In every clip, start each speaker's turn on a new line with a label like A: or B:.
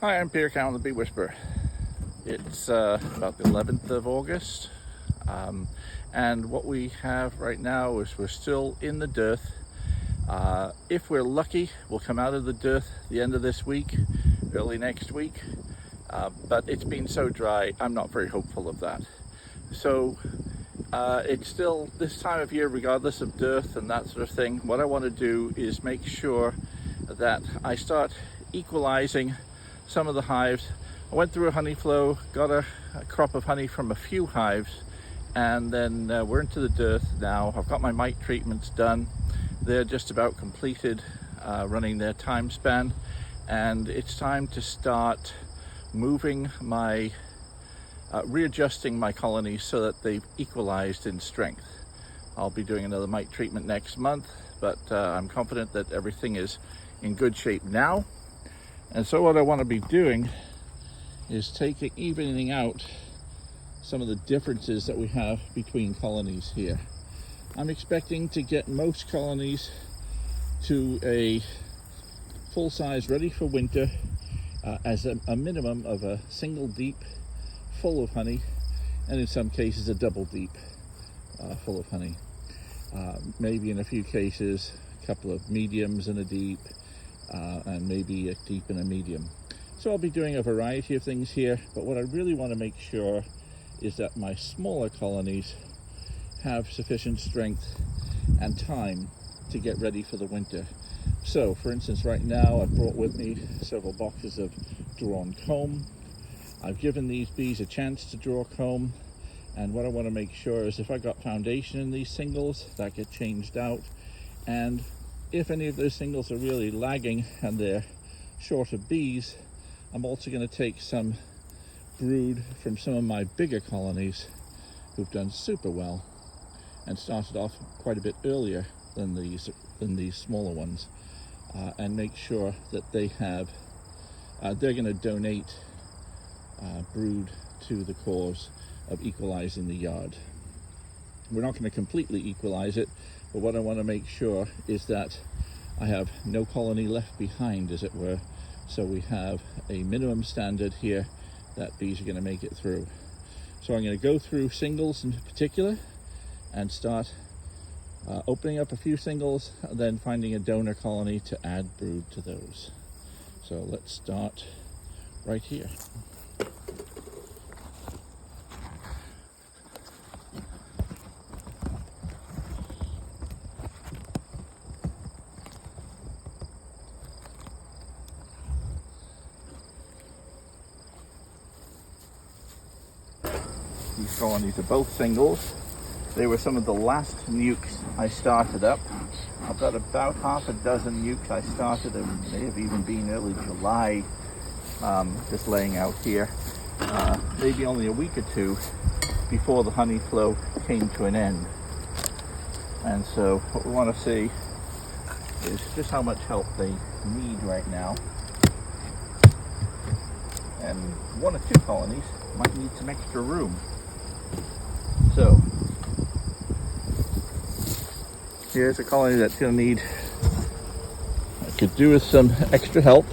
A: Hi, I'm Peter Cowan, the Bee Whisperer. It's about the 11th of August, and what we have right now is we're still in the dearth. If we're lucky, we'll come out of the dearth the end of this week, early next week, but it's been so dry, I'm not very hopeful of that. So it's still this time of year, regardless of dearth and that sort of thing. What I want to do is make sure that I start equalizing some of the hives. I went through a honey flow, got a crop of honey from a few hives, and then we're into the dearth now. I've got my mite treatments done. They're just about completed, running their time span, and it's time to start moving my readjusting my colonies so that they've equalized in strength. I'll be doing another mite treatment next month, but I'm confident that everything is in good shape now. And so what I want to be doing is evening out some of the differences that we have between colonies here. I'm expecting to get most colonies to a full size, ready for winter, as a minimum of a single deep full of honey, and in some cases a double deep full of honey. Maybe in a few cases a couple of mediums and a deep, and maybe a deep and a medium. So I'll be doing a variety of things here, but what I really want to make sure is that my smaller colonies have sufficient strength and time to get ready for the winter. So for instance, right now I've brought with me several boxes of drawn comb. I've given these bees a chance to draw comb, and what I want to make sure is if I got foundation in these singles, that get changed out, and if any of those singles are really lagging and they're short of bees, I'm also going to take some brood from some of my bigger colonies who've done super well and started off quite a bit earlier than these smaller ones, and make sure that they have they're going to donate brood to the cause of equalizing the yard. We're not going to completely equalize it, but what I want to make sure is that I have no colony left behind, as it were. So we have a minimum standard here that bees are going to make it through. So I'm going to go through singles in particular and start opening up a few singles, and then finding a donor colony to add brood to those. So let's start right here. These colonies are both singles. They were some of the last nukes I started up. I've got about half a dozen nukes I started, and may have even been early July, just laying out here. Maybe only a week or two before the honey flow came to an end. And so what we want to see is just how much help they need right now. And one or two colonies might need some extra room. So here's a colony that's going to need, I could do with some extra help.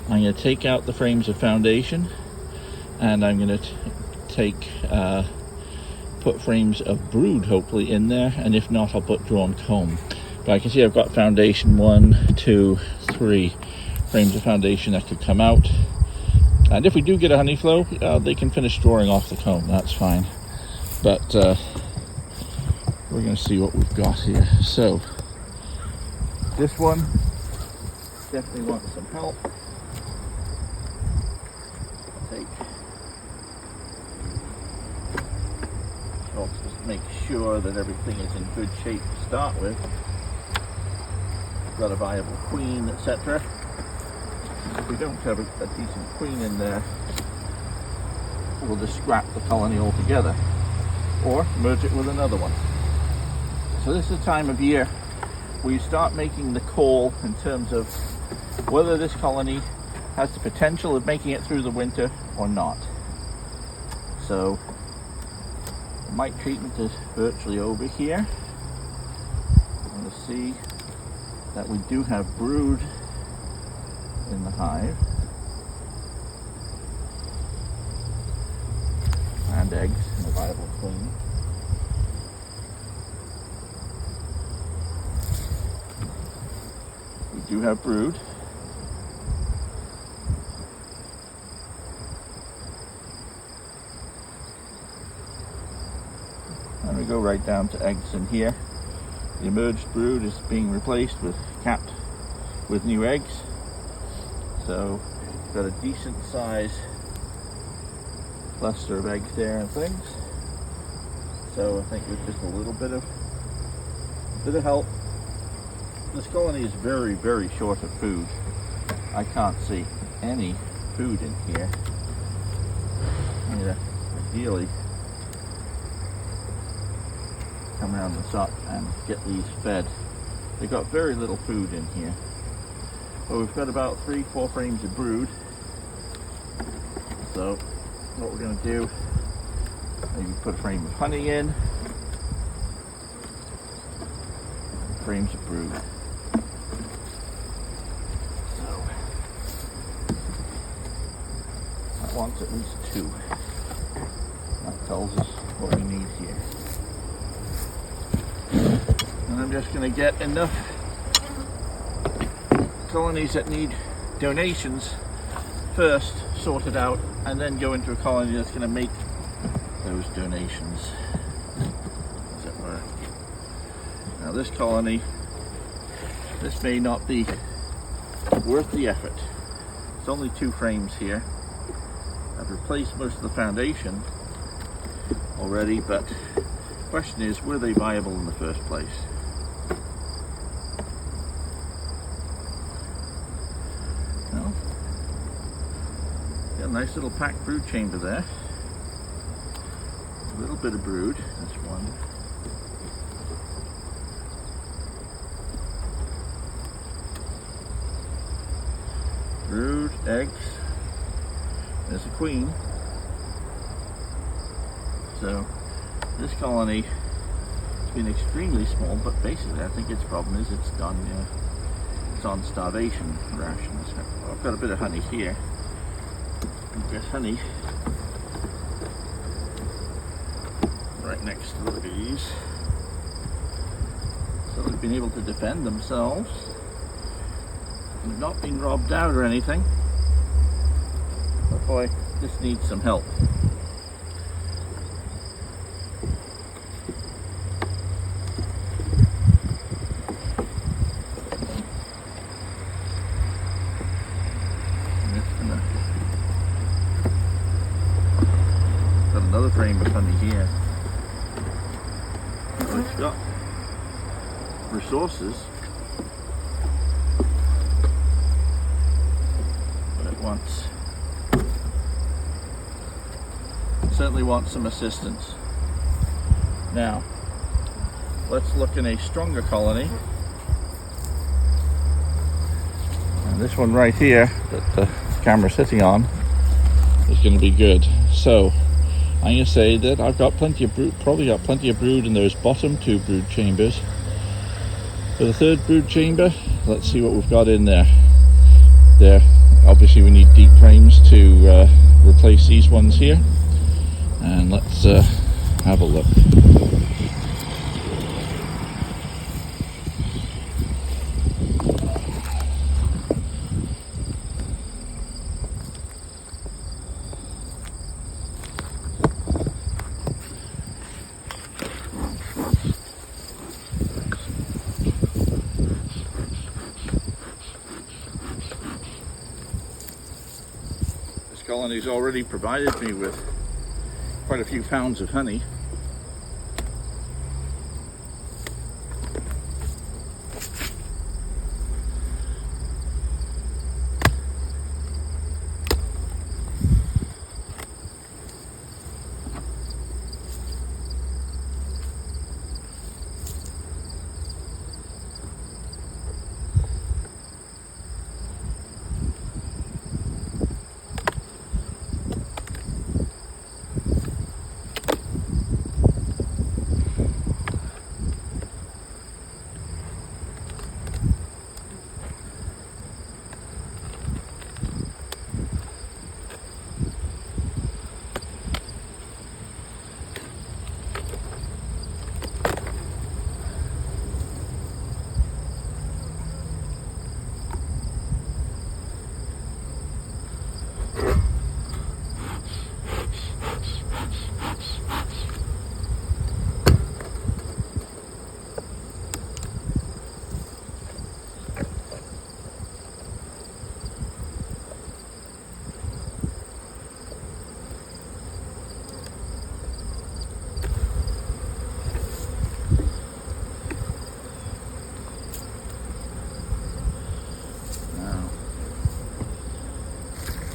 A: I'm going to take out the frames of foundation, and I'm going to put frames of brood hopefully in there, and if not, I'll put drawn comb. But I can see I've got foundation 1, 2, 3 frames of foundation that could come out. And if we do get a honey flow, they can finish drawing off the comb, that's fine. But we're going to see what we've got here. So this one definitely wants some help. I'll just make sure that everything is in good shape to start with. Got a viable queen, etc. If we don't have a decent queen in there, we'll just scrap the colony altogether, or merge it with another one. So this is the time of year where you start making the call in terms of whether this colony has the potential of making it through the winter or not. So the mite treatment is virtually over here. I'm going to see that we do have brood in the hive. and eggs in a viable queen. We do have brood. And we go right down to eggs in here. The emerged brood is being replaced with capped with new eggs. So we've got a decent size cluster of eggs there and things. So I think with just a little bit of help. This colony is very, very short of food. I can't see any food in here. I need to ideally come around this up and get these fed. They've got very little food in here. But we've got about 3-4 frames of brood. So what we're going to do, maybe put a frame of honey in, frames of brood. So that wants at least 2. That tells us what we need here. And I'm just going to get enough colonies that need donations first sorted out, and then go into a colony that's going to make those donations, as it were. Now this colony, this may not be worth the effort. It's only 2 frames here. I've replaced most of the foundation already, but the question is, were they viable in the first place? Well, got a nice little packed brood chamber there. A little bit of brood, that's one. Brood, eggs, there's a queen. So this colony has been extremely small, but basically I think its problem is it's on starvation rations. I've got a bit of honey here. I guess honey right next to the bees. So they've been able to defend themselves. They've not been robbed out or anything. But boy, this needs some help. Got another frame of honey here. So it's got resources, but it certainly wants some assistance. Now, let's look in a stronger colony. And this one right here that the camera's sitting on is going to be good. So I'm going to say that I've got plenty of brood, probably got plenty of brood in those bottom 2 brood chambers. For the 3rd brood chamber, let's see what we've got in there. Obviously we need deep frames to replace these ones here. And let's have a look. This colony's already provided me with quite a few pounds of honey.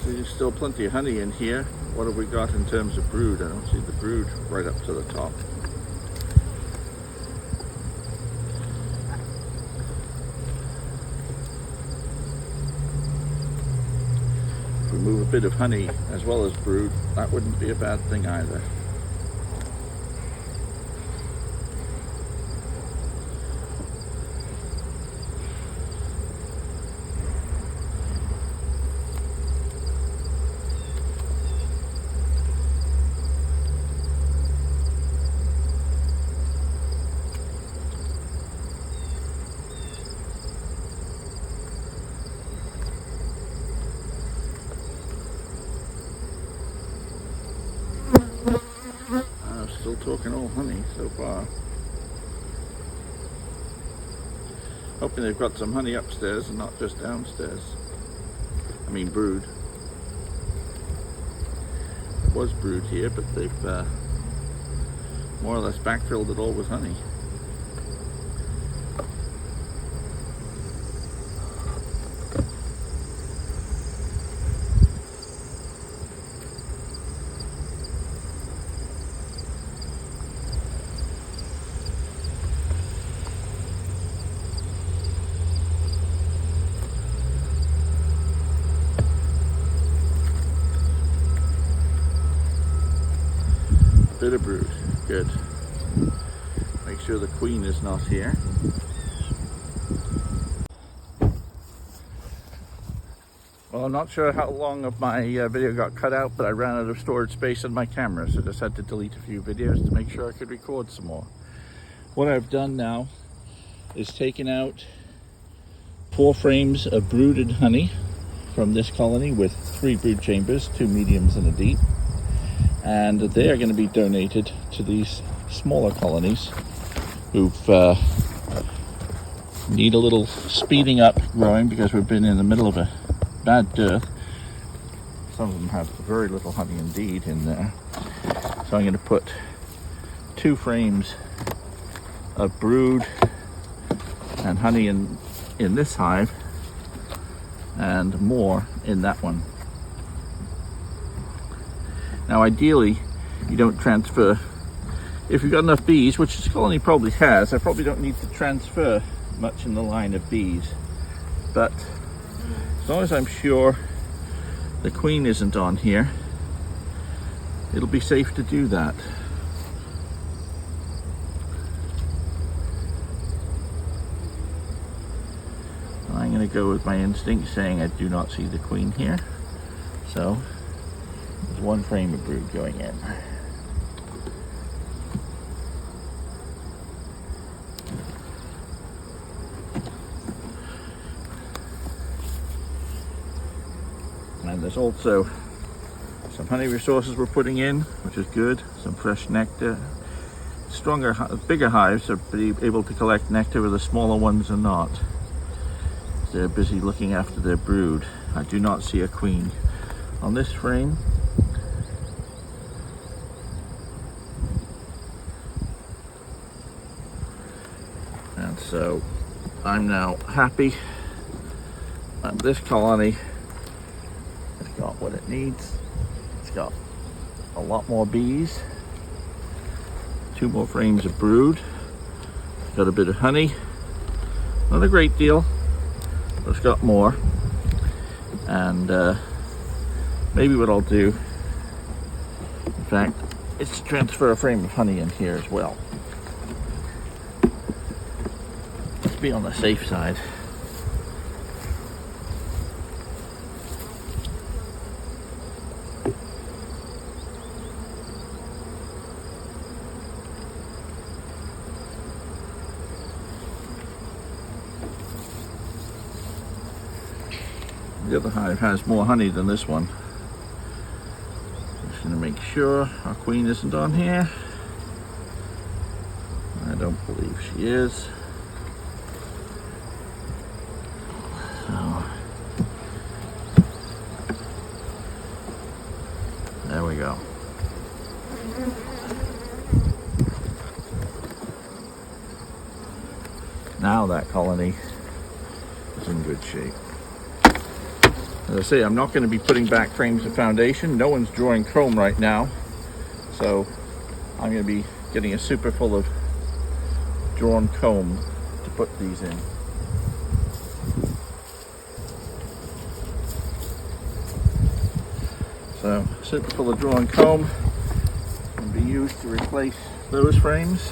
A: There's still plenty of honey in here. What have we got in terms of brood? I don't see the brood right up to the top. If we move a bit of honey as well as brood, that wouldn't be a bad thing either. Still talking all honey so far. Hoping they've got some honey upstairs and not just downstairs. I mean brood. There was brood here, but they've more or less backfilled it all with honey. Bit of brood, good. Make sure the queen is not here. Well, I'm not sure how long of my video got cut out, but I ran out of storage space on my camera, so I just had to delete a few videos to make sure I could record some more. What I've done now is taken out 4 frames of brooded honey from this colony with 3 brood chambers, 2 mediums and a deep. And they are going to be donated to these smaller colonies who need a little speeding up growing because we've been in the middle of a bad dearth. Some of them have very little honey indeed in there. So I'm going to put 2 frames of brood and honey in this hive and more in that one. Now ideally, you don't transfer. If you've got enough bees, which this colony probably has, I probably don't need to transfer much in the line of bees. But as long as I'm sure the queen isn't on here, it'll be safe to do that. I'm going to go with my instinct saying I do not see the queen here. So there's 1 frame of brood going in. And there's also some honey resources we're putting in, which is good. Some fresh nectar. Stronger, bigger hives are able to collect nectar, where the smaller ones are not. They're busy looking after their brood. I do not see a queen on this frame. And so I'm now happy that this colony has got what it needs. It's got a lot more bees, 2 more frames of brood, it's got a bit of honey, not a great deal, but it's got more. And maybe what I'll do, in fact, is to transfer a frame of honey in here as well. Let's be on the safe side. The other hive has more honey than this one. Just going to make sure our queen isn't on here. I don't believe she is. So there we go. Now that colony is in good shape. As I say, I'm not going to be putting back frames of foundation. No one's drawing comb right now, so I'm going to be getting a super full of drawn comb to put these in. So, super full of drawn comb can be used to replace those frames.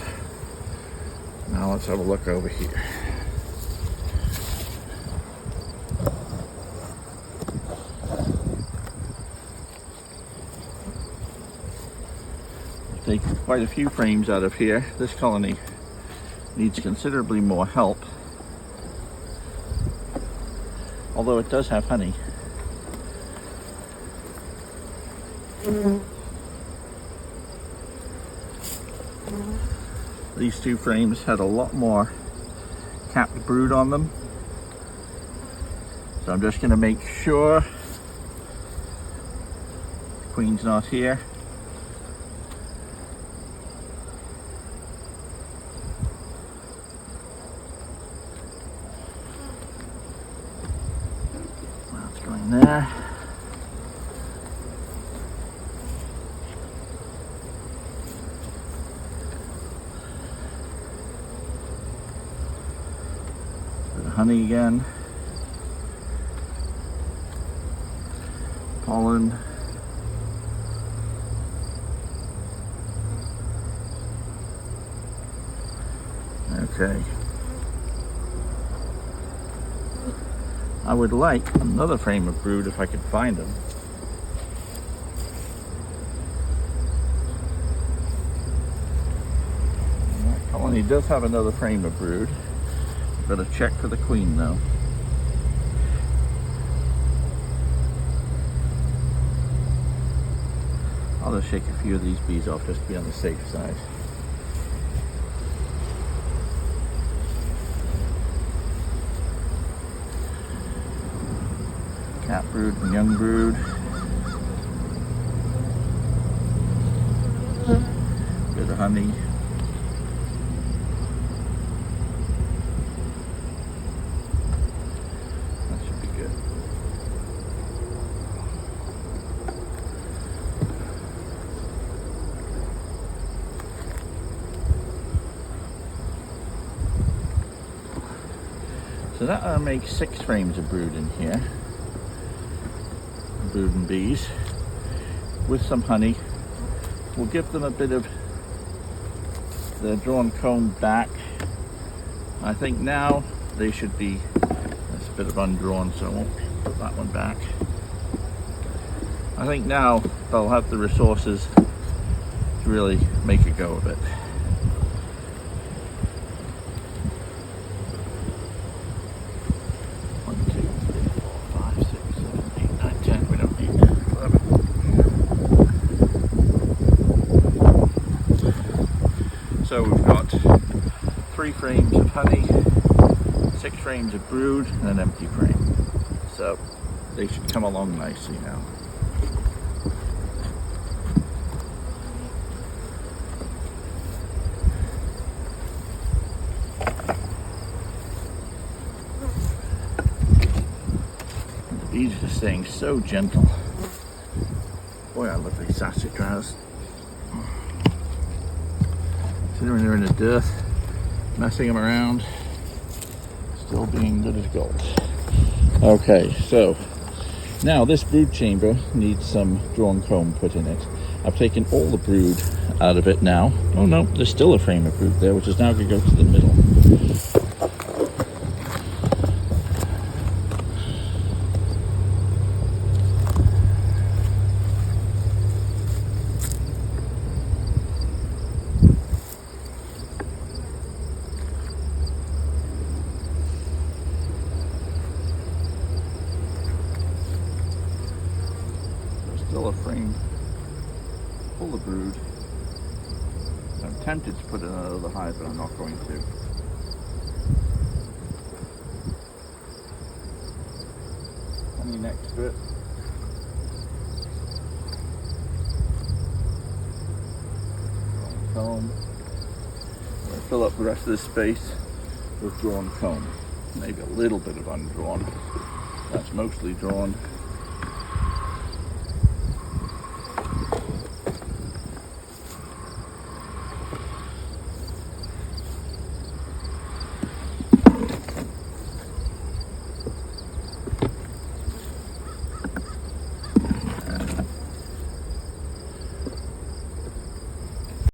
A: Now let's have a look over here. Take quite a few frames out of here. This colony needs considerably more help, although it does have honey. These two frames had a lot more capped brood on them, so I'm just going to make sure the queen's not here. That's going there. Honey again, pollen, okay. I would like another frame of brood if I could find them. That colony does have another frame of brood. Got to check for the queen though. I'll just shake a few of these bees off just to be on the safe side. Cap brood and young brood. Bit of honey. So that makes 6 frames of brood in here, brood and bees, with some honey. We'll give them a bit of the drawn comb back. I think now they should be, that's a bit of undrawn, so I won't put that one back. I think now they'll have the resources to really make a go of it. 11. So we've got 3 frames of honey, 6 frames of brood, and an empty frame. So they should come along nicely now. The bees are just staying so gentle. Boy, I love these sausage rows. Considering they're in the dearth, messing them around, still being good as gold. Okay, so now this brood chamber needs some drawn comb put in it. I've taken all the brood out of it now. Oh no, there's still a frame of brood there, which is now going to go to the middle. Still a frame full of brood. I'm tempted to put it in another hive, but I'm not going to. Honey next to it. Comb. I'm going to fill up the rest of this space with drawn comb. Maybe a little bit of undrawn. That's mostly drawn.